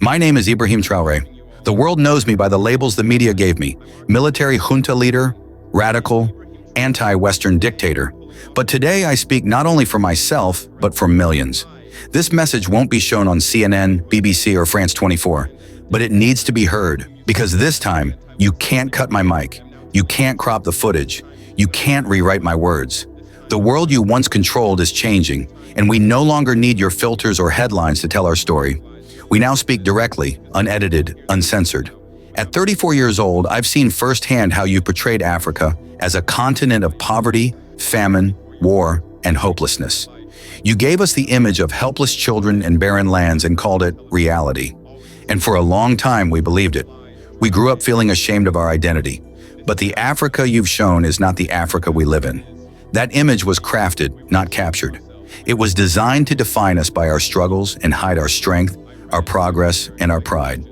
My name is Ibrahim Traore. The world knows me by the labels the media gave me: military junta leader, radical, anti-Western dictator. But today I speak not only for myself, but for millions. This message won't be shown on CNN, BBC, or France 24, but it needs to be heard, because this time, you can't cut my mic. You can't crop the footage. You can't rewrite my words. The world you once controlled is changing, and we no longer need your filters or headlines to tell our story. We now speak directly, unedited, uncensored. At 34 years old, I've seen firsthand how you portrayed Africa as a continent of poverty, famine, war, and hopelessness. You gave us the image of helpless children and barren lands and called it reality. And for a long time, we believed it. We grew up feeling ashamed of our identity. But the Africa you've shown is not the Africa we live in. That image was crafted, not captured. It was designed to define us by our struggles and hide our strength, our progress, and our pride.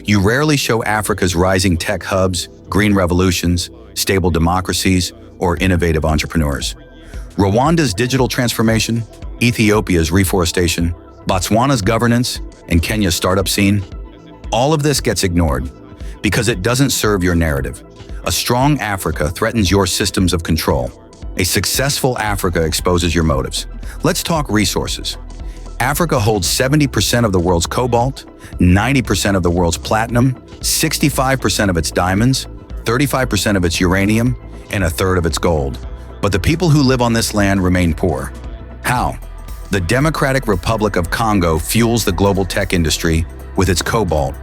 You rarely show Africa's rising tech hubs, green revolutions, stable democracies, or innovative entrepreneurs. Rwanda's digital transformation, Ethiopia's reforestation, Botswana's governance, and Kenya's startup scene, all of this gets ignored because it doesn't serve your narrative. A strong Africa threatens your systems of control. A successful Africa exposes your motives. Let's talk resources. Africa holds 70% of the world's cobalt, 90% of the world's platinum, 65% of its diamonds, 35% of its uranium, and a third of its gold. But the people who live on this land remain poor. How? The Democratic Republic of Congo fuels the global tech industry with its cobalt,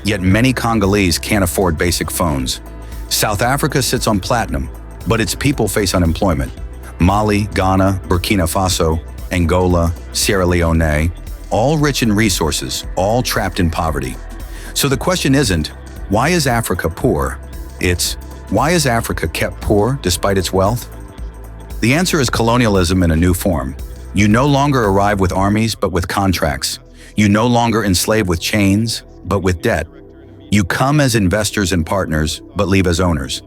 yet many Congolese can't afford basic phones. South Africa sits on platinum, but its people face unemployment. Mali, Ghana, Burkina Faso, Angola, Sierra Leone, all rich in resources, all trapped in poverty. So the question isn't, why is Africa poor? It's, why is Africa kept poor despite its wealth? The answer is colonialism in a new form. You no longer arrive with armies, but with contracts. You no longer enslave with chains, but with debt. You come as investors and partners, but leave as owners.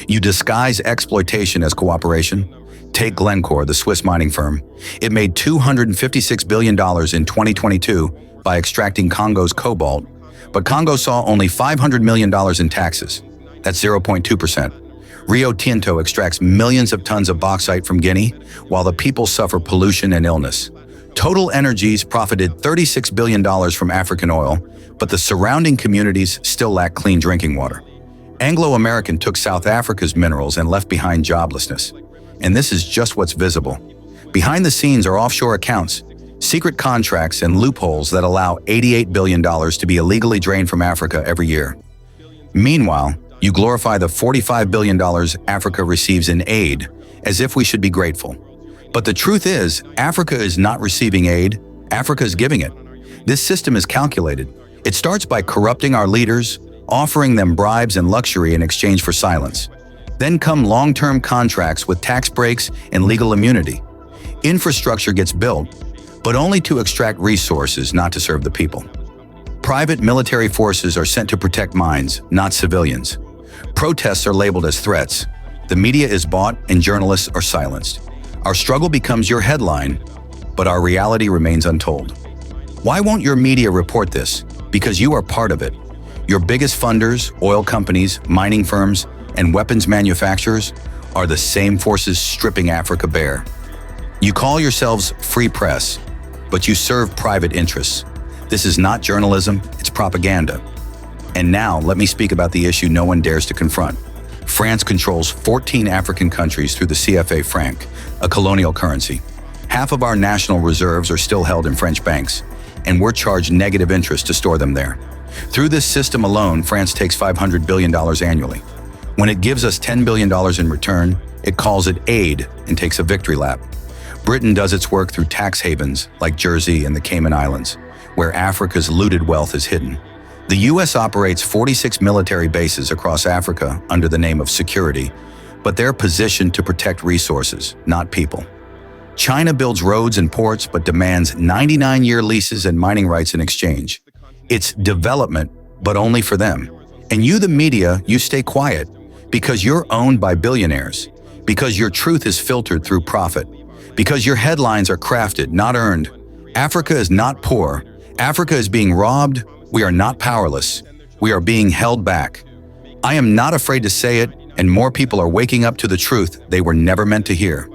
You disguise exploitation as cooperation. Take Glencore, the Swiss mining firm. It made $256 billion in 2022 by extracting Congo's cobalt, but Congo saw only $500 million in taxes. That's 0.2%. Rio Tinto extracts millions of tons of bauxite from Guinea, while the people suffer pollution and illness. Total Energies profited $36 billion from African oil, but the surrounding communities still lack clean drinking water. Anglo-American took South Africa's minerals and left behind joblessness. And this is just what's visible. Behind the scenes are offshore accounts, secret contracts, and loopholes that allow $88 billion to be illegally drained from Africa every year. Meanwhile, you glorify the $45 billion Africa receives in aid, as if we should be grateful. But the truth is, Africa is not receiving aid, Africa is giving it. This system is calculated. It starts by corrupting our leaders, offering them bribes and luxury in exchange for silence. Then come long-term contracts with tax breaks and legal immunity. Infrastructure gets built, but only to extract resources, not to serve the people. Private military forces are sent to protect mines, not civilians. Protests are labeled as threats. The media is bought and journalists are silenced. Our struggle becomes your headline, but our reality remains untold. Why won't your media report this? Because you are part of it. Your biggest funders, oil companies, mining firms, and weapons manufacturers are the same forces stripping Africa bare. You call yourselves free press, but you serve private interests. This is not journalism, it's propaganda. And now, let me speak about the issue no one dares to confront. France controls 14 African countries through the CFA franc, a colonial currency. Half of our national reserves are still held in French banks, and we're charged negative interest to store them there. Through this system alone, France takes $500 billion annually. When it gives us $10 billion in return, it calls it aid and takes a victory lap. Britain does its work through tax havens like Jersey and the Cayman Islands, where Africa's looted wealth is hidden. The US operates 46 military bases across Africa under the name of security, but they're positioned to protect resources, not people. China builds roads and ports but demands 99-year leases and mining rights in exchange. It's development, but only for them. And you, the media, you stay quiet because you're owned by billionaires, because your truth is filtered through profit, because your headlines are crafted, not earned. Africa is not poor. Africa is being robbed, We are not powerless. We are being held back. I am not afraid to say it, and more people are waking up to the truth they were never meant to hear.